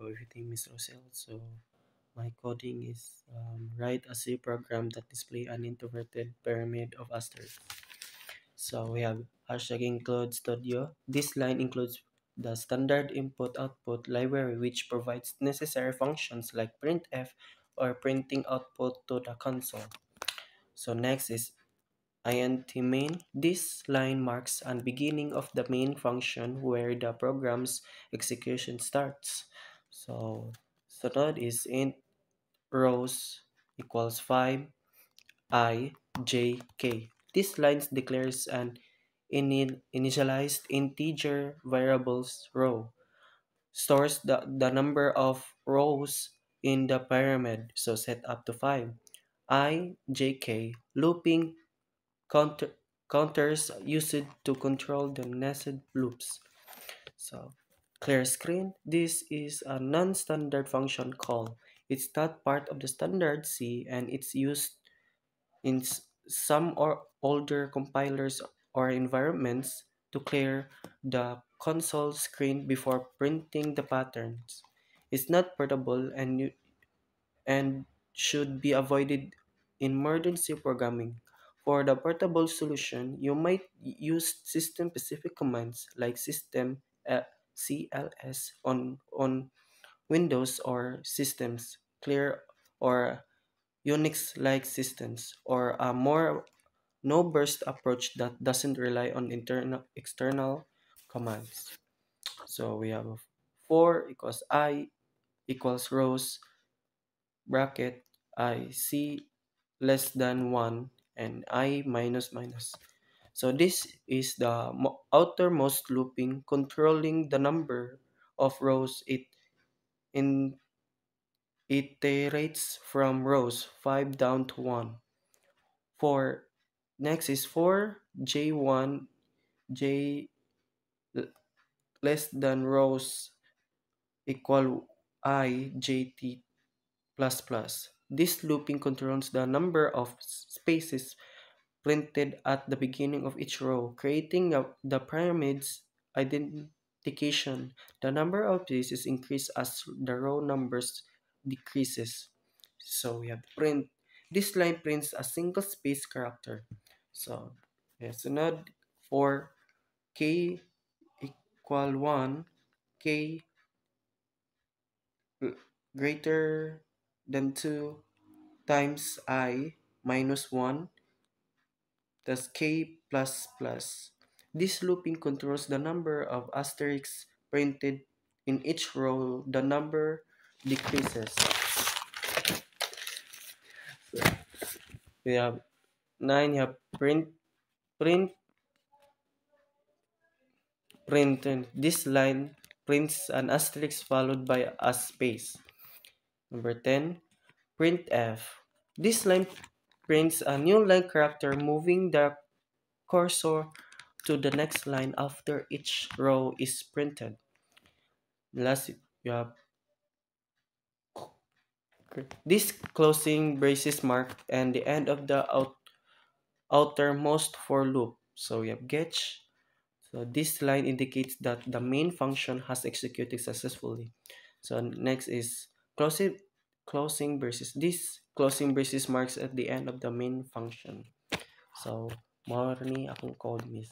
everything, Miss Rosel. So my coding is write a C program that display an introverted pyramid of asterisks. So we have hashtag include studio. This line includes the standard input-output library, which provides necessary functions like printf or printing output to the console. So next is int main. This line marks the beginning of the main function where the program's execution starts. So that is int rows equals 5 I j k. This line declares an initialized integer variables row, stores the number of rows in the pyramid, so set up to 5. I j k looping counters used to control the nested loops. So clear screen. This is a non-standard function call. It's not part of the standard C, and it's used in some or older compilers or environments to clear the console screen before printing the patterns. It's not portable and should be avoided in modern C programming. For the portable solution, you might use system-specific commands like system CLS on Windows or systems clear or Unix-like systems, or a more no-burst approach that doesn't rely on external commands. So we have 4 equals I equals rows bracket I C less than 1 and I minus minus. So this is the outermost looping controlling the number of rows it iterates from rows 5 down to 1. For next is for J1 J less than rows equal I JT plus plus. This looping controls the number of spaces printed at the beginning of each row, creating the pyramid's identification. The number of spaces increase as the row numbers decreases. So we have print. This line prints a single space character. So yes, sunod for k equal 1, k greater than 2 times I minus 1 plus k plus plus. This looping controls the number of asterisks printed in each row. The number decreases. We have 9. You have print printed. This line prints an asterisk followed by a space. Number 10, printf. This line prints a new line character, moving the cursor to the next line after each row is printed. Last, you have this closing braces mark and the end of the outermost for loop. So we have getch. So this line indicates that the main function has executed successfully. So next is closing braces. This closing braces marks at the end of the main function. So, mao ni akong code, miss.